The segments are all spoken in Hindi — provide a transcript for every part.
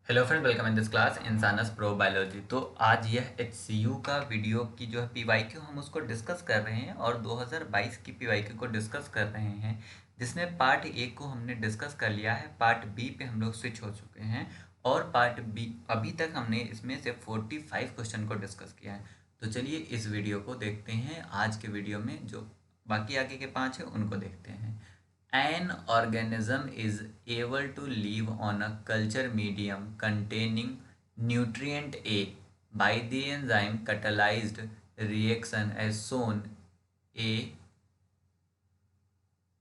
Hello friend, welcome in this class इंसानस प्रो बायोलॉजी। तो आज यह HCU का वीडियो की जो है PYQ हम उसको डिस्कस कर रहे हैं और 2022 की PYQ को डिस्कस कर रहे हैं, जिसमें पार्ट ए को हमने डिस्कस कर लिया है। पार्ट बी पे हम लोग स्विच हो चुके हैं और पार्ट बी अभी तक हमने इसमें से 45 क्वेश्चन को डिस्कस किया है। तो चलिए इस वीडियो को देखते हैं। आज के वीडियो में जो बाकी आगे के 5 है उनको देखते हैं। An organism is able to live on a culture medium containing nutrient A by the enzyme catalyzed reaction as shown A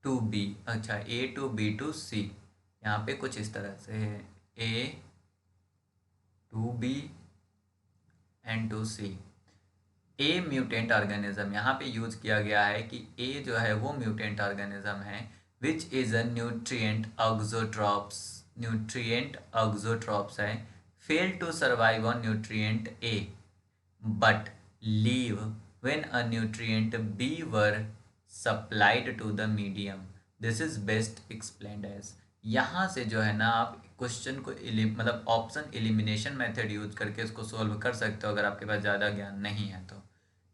to B। अच्छा, A to B to C। यहाँ पे कुछ इस तरह से है, A to B and to C. A mutant organism यहाँ पे यूज किया गया है कि ए जो है वो म्यूटेंट ऑर्गेनिज्म है which is a nutrient auxotrophs है, fail to survive on nutrient A but live when a nutrient B were supplied to the medium. This is best explained as. यहाँ से जो है ना आप क्वेश्चन को मतलब ऑप्शन एलिमिनेशन मेथड यूज करके इसको सोल्व कर सकते हो अगर आपके पास ज़्यादा ज्ञान नहीं है तो।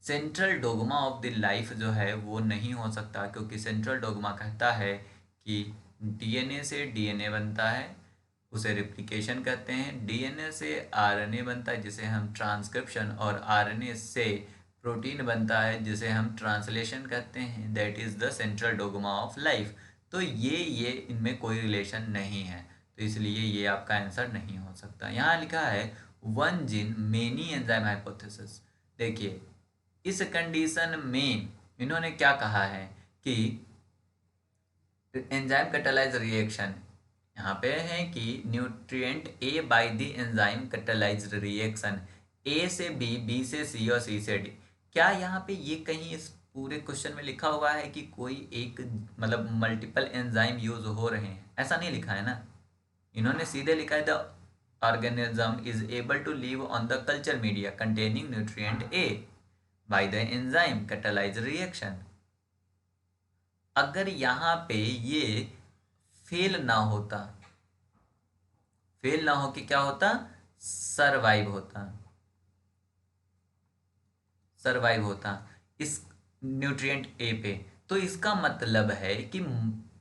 Central dogma of the life जो है वो नहीं हो सकता, क्योंकि सेंट्रल डोगमा कहता है कि डीएनए से डीएनए बनता है, उसे रिप्लिकेशन कहते हैं। डीएनए से आरएनए बनता है जिसे हम ट्रांसक्रिप्शन, और आरएनए से प्रोटीन बनता है जिसे हम ट्रांसलेशन कहते हैं। That is the central dogma of life. तो ये इनमें कोई रिलेशन नहीं है, तो इसलिए ये आपका आंसर नहीं हो सकता। यहाँ लिखा है one gene many enzyme hypothesis. देखिए इस कंडीशन में इन्होंने क्या कहा है कि एंजाइम कैटालाइज रिएक्शन, यहाँ पे है कि nutrient A by the enzyme catalyse reaction, A से बी, बी से सी और सी से डी। क्या यहाँ पे ये कहीं इस पूरे क्वेश्चन में लिखा हुआ है कि कोई एक मतलब मल्टीपल एंजाइम यूज हो रहे हैं? ऐसा नहीं लिखा है ना। इन्होंने सीधे लिखा है the organism is able to live on the culture media containing nutrient A by the enzyme catalyse reaction. अगर यहाँ पे ये फेल ना होता, फेल ना हो कि क्या होता, सरवाइव होता, सरवाइव होता इस न्यूट्रिएंट ए पे, तो इसका मतलब है कि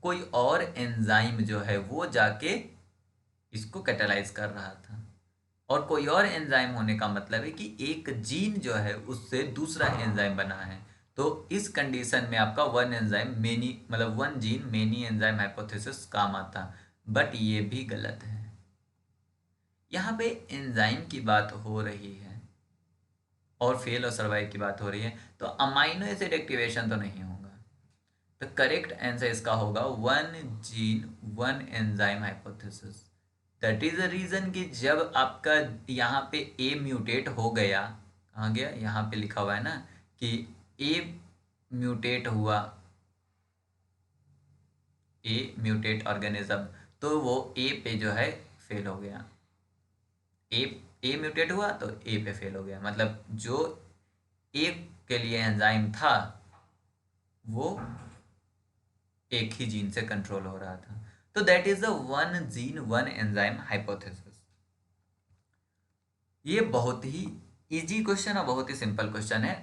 कोई और एंजाइम जो है वो जाके इसको कैटालाइज कर रहा था। और कोई और एंजाइम होने का मतलब है कि एक जीन जो है उससे दूसरा एंजाइम बना है। तो इस कंडीशन में आपका वन एंजाइम मेनी मतलब one gene many enzyme hypothesis काम आता, बट ये भी गलत है। यहाँ पे एंजाइम की बात हो रही है और फेल और सर्वाइव की बात हो रही है, तो अमाइनो एसिड एक्टिवेशन तो नहीं होगा। तो करेक्ट आंसर इसका होगा one gene one enzyme hypothesis. That is the reason कि जब आपका यहाँ पे ए म्यूटेट हो गया, कहाँ गया, यहाँ पे लिखा हुआ है ना कि ए म्यूटेट हुआ, ए म्यूटेट ऑर्गेनिज्म, तो वो ए पे जो है फेल हो गया। ए ए म्यूटेट हुआ तो ए पे फेल हो गया, मतलब जो ए के लिए एंजाइम था वो एक ही जीन से कंट्रोल हो रहा था। तो that is the one gene one enzyme hypothesis. ये बहुत ही इजी क्वेश्चन और बहुत ही सिंपल क्वेश्चन है,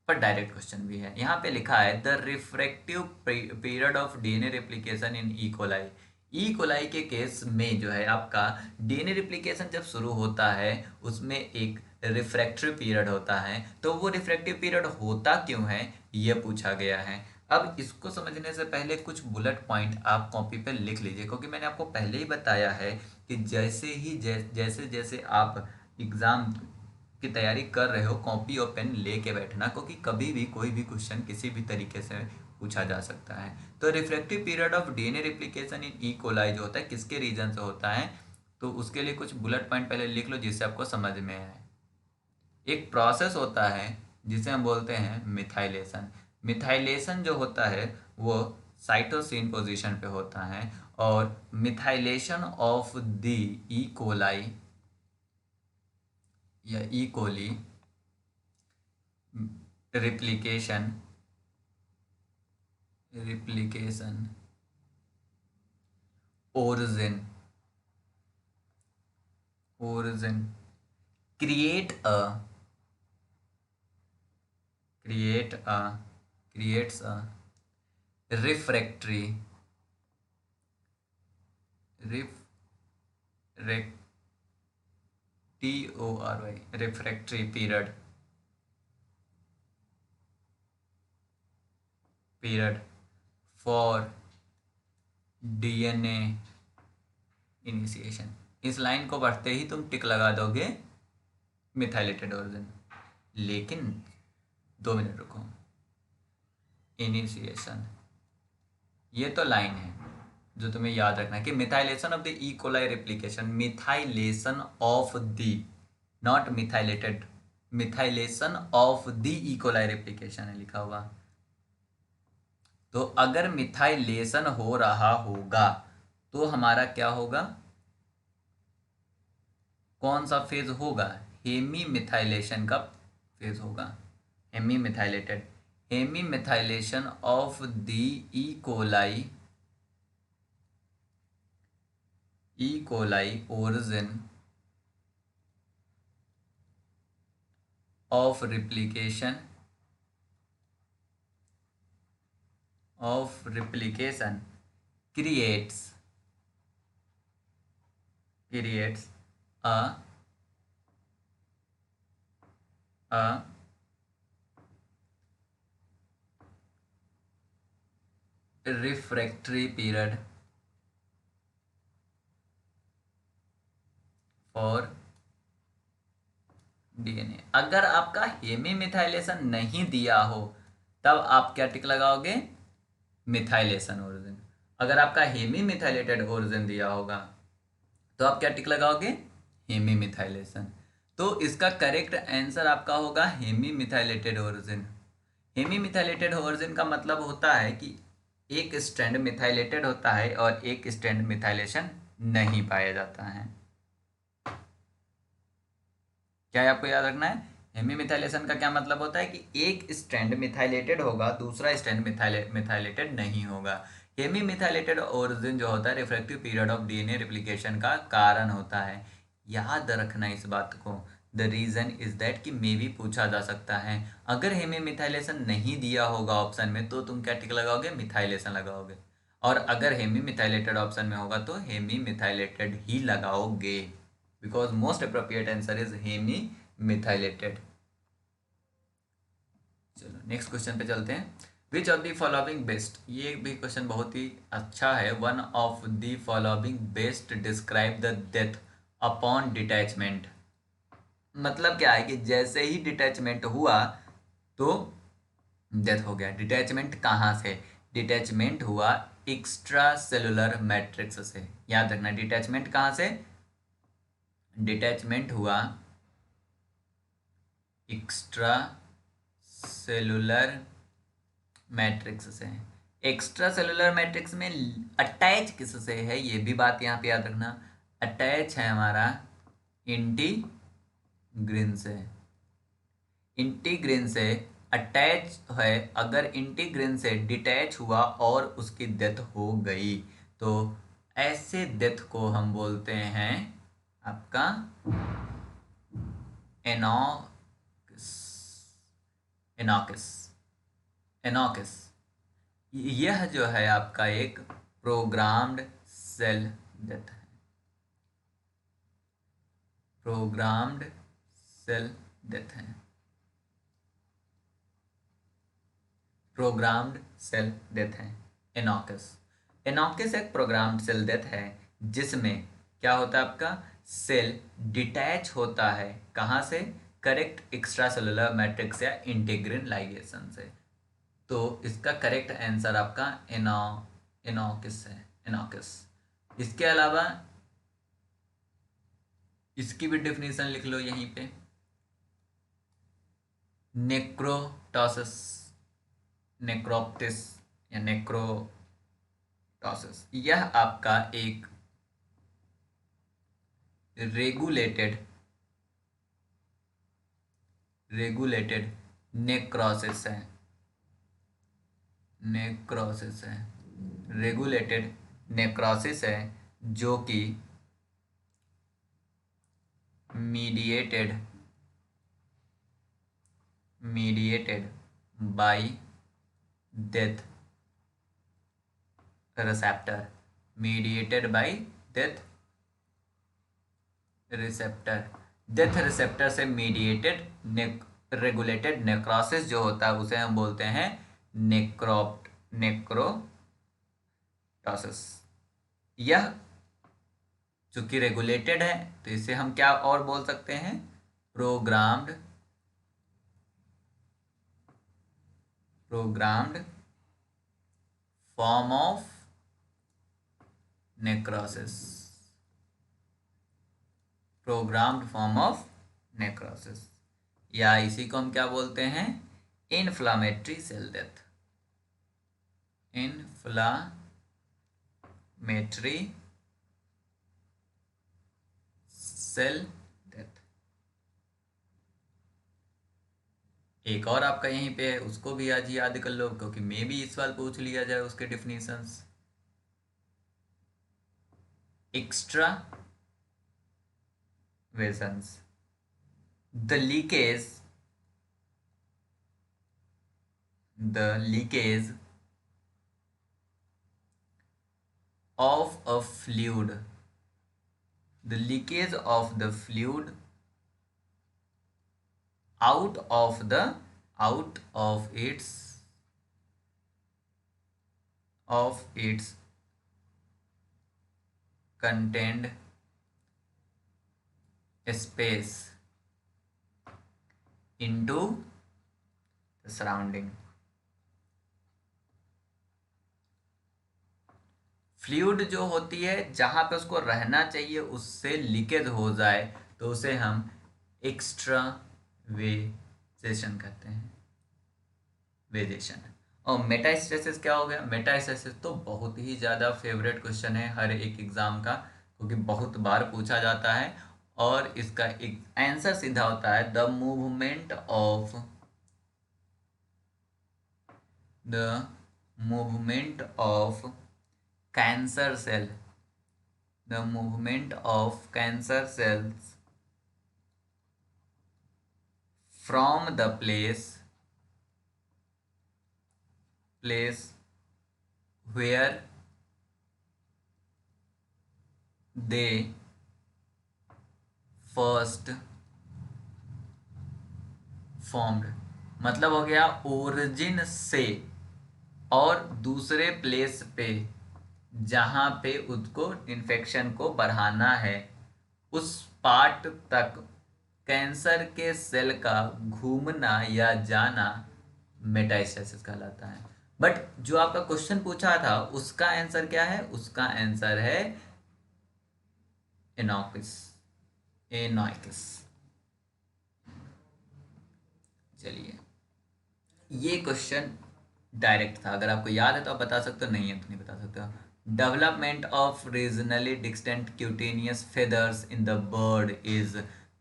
पर डायरेक्ट क्वेश्चन भी है। यहाँ पे लिखा है the refractive period of DNA replication in E coli. E coli के केस में जो है आपका डीएनए रेप्लिकेशन जब शुरू होता है उसमें एक रिफ्रैक्टरी पीरियड होता है। तो वो रिफ्रैक्टिव पीरियड होता क्यों है ये पूछा गया है। अब इसको समझने से पहले कुछ बुलेट पॉइंट आप कॉपी पे लिख लीजिए, क्योंकि मैंने आपको पहले ही बताया है कि जैसे जैसे आप एग्ज़ाम की तैयारी कर रहे हो कॉपी और पेन लेके बैठना, क्योंकि कभी भी कोई भी क्वेश्चन किसी भी तरीके से पूछा जा सकता है। तो refractive period of DNA replication in E coli जो होता है किसके रीजन से होता है, तो उसके लिए कुछ बुलेट पॉइंट पहले लिख लो जिससे आपको समझ में आए। एक प्रोसेस होता है जिसे हम बोलते हैं मिथाइलेशन। मिथाइलेशन जो होता है वो साइटोसिन पोजीशन पे होता है, और methylation of the E coli या E coli replication replication origin origin create a creates a refractory refractory refractory period for DNA initiation. इस लाइन को पढ़ते ही तुम टिक लगा दोगे मिथाइलेटेड ओरिजिन, लेकिन 2 मिनट रुको। इनिशिएशन, ये तो लाइन है जो तुम्हें याद रखना है कि methylation of the E coli replication, methylation of the, not methylated, methylation of the E coli replication है लिखा हुआ। तो अगर मिथाइलेशन हो रहा होगा तो हमारा क्या होगा, कौन सा फेज होगा, हेमी मिथाइलेशन का फेज होगा, hemi methylated, hemi methylation of the E coli origin of replication creates a refractory period for DNA। अगर आपका हेमी मिथाइलेशन नहीं दिया हो तब आप क्या टिक लगाओगे, मिथाइलेशन ओरिजिन। अगर आपका हेमी मिथाइलेटेड ओरिजिन दिया होगा तो आप क्या टिक लगाओगे, हेमी मिथाइलेशन। तो इसका करेक्ट आंसर आपका होगा hemi methylated origin. Hemi methylated origin का मतलब होता है कि एक स्ट्रैंड मिथाइलेटेड होता है और एक स्ट्रैंड मिथाइलेशन नहीं पाया जाता है। क्या आपको याद रखना है, हेमी मिथाइलेशन का क्या मतलब होता है कि एक स्ट्रैंड मिथाइलेटेड होगा, दूसरा स्ट्रैंड मिथाइलेटेड नहीं होगा। हेमी मिथाइलेटेड ओरिजिन जो होता है refractive period of DNA replication का कारण होता है। याद रखना इस बात को। द रीजन इज दैट कि मे भी पूछा जा सकता है। अगर हेमी मिथाइलेशन नहीं दिया होगा ऑप्शन में तो तुम क्या टिक लगाओगे, मिथाइलेशन लगाओगे, और अगर हेमी मिथाइलेटेड ऑप्शन में होगा तो हेमी मिथाइलेटेड ही लगाओगे, because most appropriate answer is hemi methylated. चलो नेक्स्ट क्वेश्चन पे चलते हैं। Which of the following best, ये भी क्वेश्चन बहुत ही अच्छा है। One of the following best describe the death upon detachment. मतलब क्या है कि जैसे ही डिटैचमेंट हुआ तो डेथ हो गया। डिटैचमेंट कहाँ से, डिटैचमेंट हुआ एक्स्ट्रा सेलुलर मैट्रिक्स से। याद रखना डिटैचमेंट कहाँ से, डिटैचमेंट हुआ एक्स्ट्रा सेलुलर मैट्रिक्स से। एक्स्ट्रा सेलुलर मैट्रिक्स में अटैच किससे है, ये भी बात यहाँ पे याद रखना। अटैच है हमारा इंटीग्रिन से, इंटीग्रिन से अटैच है। अगर इंटीग्रिन से डिटैच हुआ और उसकी डेथ हो गई तो ऐसे डेथ को हम बोलते हैं आपका एनॉकिस। एनॉकिस यह जो है आपका एक प्रोग्राम्ड सेल डेथ है, प्रोग्राम्ड सेल डेथ है, प्रोग्राम्ड सेल डेथ है एनॉकिस। एनॉकिस एक प्रोग्राम्ड सेल डेथ है जिसमें क्या होता है, आपका सेल डिटैच होता है कहाँ से, करेक्ट एक्स्ट्रा सेलुलर मैट्रिक्स या इंटीग्रिन लाइगेशन से। तो इसका करेक्ट आंसर आपका एनॉकिस है, एनॉकिस। इसके अलावा इसकी भी डेफिनेशन लिख लो यहीं पे, नेक्रोटॉसिस, नेक्रोप्टिस या नेक्रोटॉसिस, यह आपका एक रेगुलेटेड नेक्रोसिस है, नेक्रोसिस है, रेगुलेटेड नेक्रोसिस है जो कि mediated by death receptor, mediated by death receptor, death receptor से मीडिएटेड रेगुलेटेड नेक्रोसिस जो होता है उसे हम बोलते हैं नेक्रोटोसिस। यह चूंकि रेगुलेटेड है तो इसे हम क्या और बोल सकते हैं, programmed form of necrosis, programmed form of necrosis, या इसी को हम क्या बोलते हैं, inflammatory cell death, inflammatory cell death. एक और आपका यहीं पे है, उसको भी आज याद कर लो क्योंकि मे भी इस सवाल पूछ लिया जाए उसके definitions. Extravasation, the leakage of a fluid, the leakage of the fluid out of its contained space into the surrounding। Fluid जो होती है जहां पे उसको रहना चाहिए उससे लीकेज हो जाए तो उसे हम एक्स्ट्रा वेजेशन कहते हैं, वेजेशन। और मेटास्टेसिस क्या हो गया, मेटास्टेसिस तो बहुत ही ज़्यादा फेवरेट क्वेश्चन है हर एक एग्जाम का क्योंकि बहुत बार पूछा जाता है और इसका एक आंसर सीधा होता है the movement of cancer cell, the movement of cancer cells from the place where they first formed, मतलब हो गया ओरिजिन से और दूसरे प्लेस पे जहां पे उसको इन्फेक्शन को बढ़ाना है उस पार्ट तक कैंसर के सेल का घूमना या जाना मेटास्टेसिस कहलाता है। बट जो आपका क्वेश्चन पूछा था उसका आंसर क्या है, उसका आंसर है एनोइकिस। चलिए ये क्वेश्चन डायरेक्ट था, अगर आपको याद है तो आप बता सकते हो, नहीं है तो नहीं बता सकते हो। Development of regionally distant cutaneous feathers in the bird is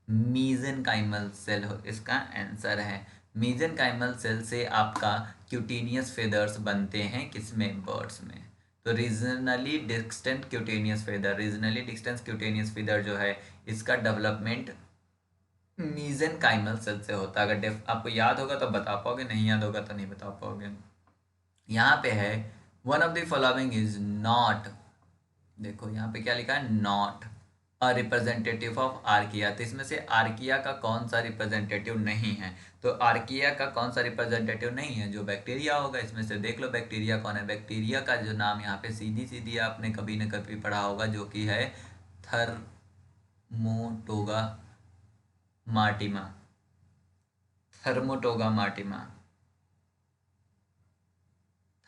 mesenchymal cell, इसका आंसर है मीजेनकाइमल सेल से आपका क्यूटेनियस फेदर्स बनते हैं, किसमें, बर्ड्स में। तो regionally distant cutaneous feather, regionally distant cutaneous feather जो है इसका डेवलपमेंट मीजेनकाइमल सेल से होता है। अगर आपको याद होगा तो बता पाओगे, नहीं याद होगा तो नहीं बता पाओगे। यहाँ पे है one of the following is not, देखो यहाँ पे क्या लिखा है, not a representative of archaea, तो इसमें से आर्किया का कौन सा रिप्रेजेंटेटिव नहीं है, तो आर्किया का कौन सा रिप्रेजेंटेटिव नहीं है, जो बैक्टीरिया होगा इसमें से देख लो बैक्टीरिया कौन है। बैक्टीरिया का जो नाम यहाँ पे सीधी सीधी आपने कभी न कभी पढ़ा होगा जो कि है थर्मोटोगा मार्टिमा, थर्मोटोगा मार्टिमा।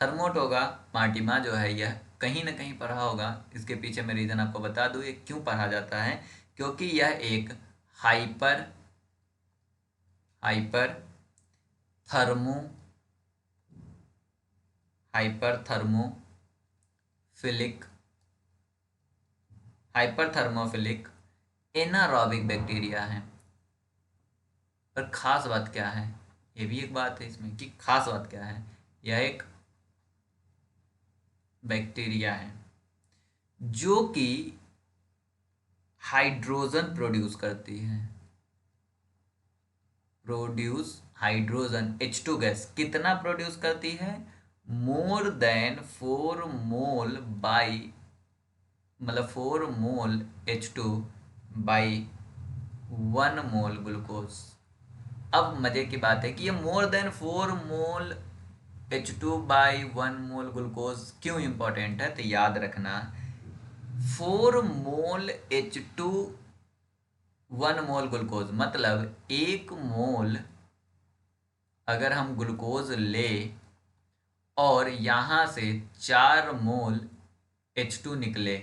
थर्मोटोगा मार्टिमा जो है यह कहीं ना कहीं पढ़ा होगा, इसके पीछे मैं रीज़न आपको बता दूँ ये क्यों पढ़ा जाता है, क्योंकि यह एक हाइपर थर्मोफिलिक एनारोबिक बैक्टीरिया है। पर खास बात क्या है, ये भी एक बात है इसमें कि खास बात क्या है, यह एक बैक्टीरिया है जो कि हाइड्रोजन प्रोड्यूस करती है, प्रोड्यूस हाइड्रोजन H2 गैस कितना प्रोड्यूस करती है, मोर देन 4 मोल बाई, मतलब 4 मोल H2 बाई 1 मोल ग्लूकोज। अब मजे की बात है कि ये more than 4 mole H2 by 1 mole glucose क्यों इंपॉर्टेंट है, तो याद रखना 4 मोल H2 1 मोल ग्लूकोज मतलब 1 मोल अगर हम ग्लूकोज ले और यहाँ से 4 मोल H2 निकले,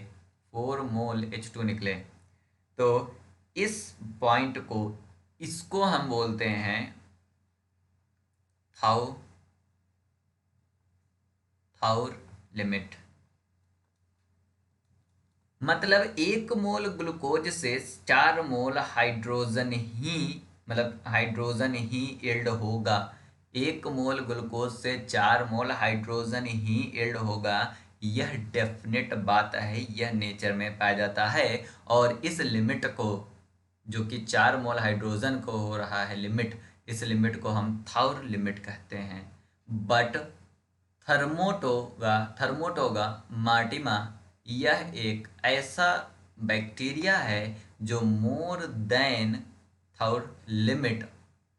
4 मोल H2 निकले, तो इस पॉइंट को, इसको हम बोलते हैं थाउर लिमिट। मतलब 1 मोल ग्लूकोज से 4 मोल हाइड्रोजन ही, मतलब हाइड्रोजन ही इल्ड होगा, 1 मोल ग्लूकोज से 4 मोल हाइड्रोजन ही इल्ड होगा, यह डेफिनेट बात है, यह नेचर में पाया जाता है। और इस लिमिट को, जो कि 4 मोल हाइड्रोजन को हो रहा है लिमिट, इस लिमिट को हम थाउर लिमिट कहते हैं। बट थर्मोटोगा मार्टिमा यह एक ऐसा बैक्टीरिया है जो more than Thauer limit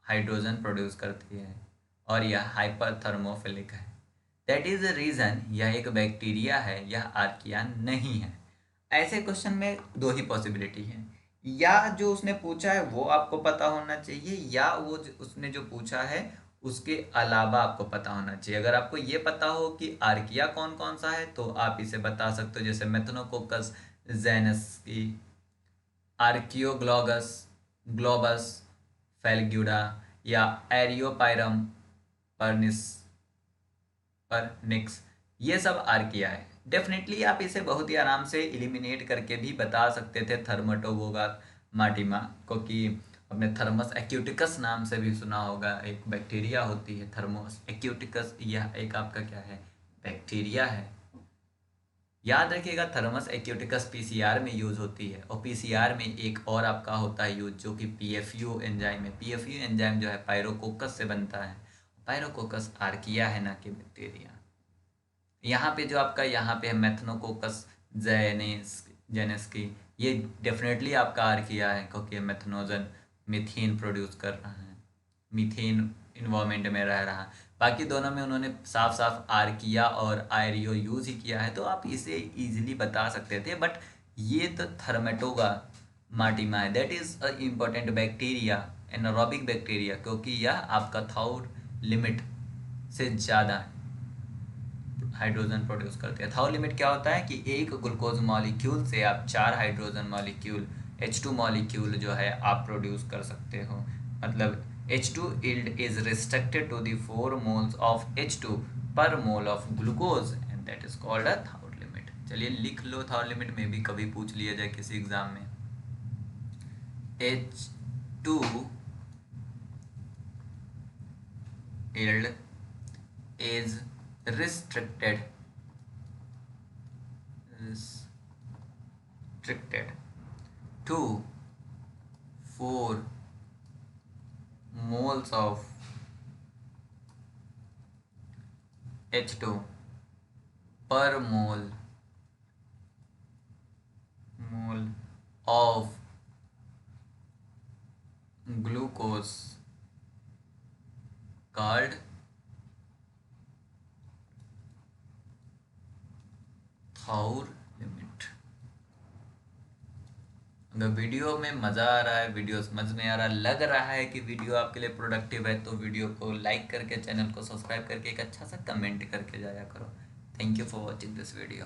hydrogen produce करती है, और यह हाइपरथर्मोफिलिक है। दैट इज द रीज़न यह एक बैक्टीरिया है, यह आर्किया नहीं है। ऐसे क्वेश्चन में दो ही पॉसिबिलिटी है, या जो उसने पूछा है वो आपको पता होना चाहिए, या वो उसने जो पूछा है उसके अलावा आपको पता होना चाहिए। अगर आपको ये पता हो कि आर्किया कौन कौन सा है तो आप इसे बता सकते हो, जैसे मेथनोकोकस जेनेस्की, आर्कियोग्लोगस ग्लोबस फेलग्यूडा, या एरियोपायरम परनिक्स, ये सब आर्किया है। डेफिनेटली आप इसे बहुत ही आराम से एलिमिनेट करके भी बता सकते थे थर्मेटोगोगा मार्टिमा को, कि अपने थर्मस एक्यूटिकस नाम से भी सुना होगा, एक बैक्टीरिया होती है थर्मोस एक्यूटिकस, यह एक आपका क्या है, बैक्टीरिया है। याद रखिएगा थर्मस एक्यूटिकस पीसीआर में यूज होती है, और पीसीआर में एक और आपका होता है यूज, जो कि पीएफयू एंजाइम है। पीएफयू एंजाइम जो है पायरोकोकस से बनता है, पायरोकोकस आर्किया है ना कि बैक्टीरिया। यहाँ पे जो आपका यहाँ पे है मेथनोकोकस जेनेस्की, ये डेफिनेटली आपका आर्किया है, क्योंकि मेथनोजन मीथेन प्रोड्यूस कर रहा है, मीथेन इन्वायरमेंट में रह रहा है। बाकी दोनों में उन्होंने साफ साफ आर्किया और आयरियो यूज ही किया है, तो आप इसे इजीली बता सकते थे। बट ये तो थर्मेटोगा मार्टिमा है, that is a important bacteria, anaerobic bacteria, क्योंकि यह आपका थाउर लिमिट से ज़्यादा हाइड्रोजन प्रोड्यूस करते हैं। थाउर लिमिट क्या होता है कि एक ग्लूकोज मॉलिक्यूल से आप 4 हाइड्रोजन मॉलिक्यूल H2 मॉलिक्यूल जो है आप प्रोड्यूस कर सकते हो। मतलब H2 yield is restricted to the 4 moles of H2 per mole of glucose and that is called a Thor limit। चलिए लिख लो, Thor limit में भी कभी पूछ लिया जाए किसी एग्जाम में। H2 yield is restricted to 4 moles of H2 per mole of glucose called Thauer limit. अगर वीडियो में मज़ा आ रहा है, वीडियो समझ में आ रहा, लग रहा है कि वीडियो आपके लिए प्रोडक्टिव है, तो वीडियो को लाइक करके, चैनल को सब्सक्राइब करके एक अच्छा सा कमेंट करके जाया करो। Thank you for watching this video.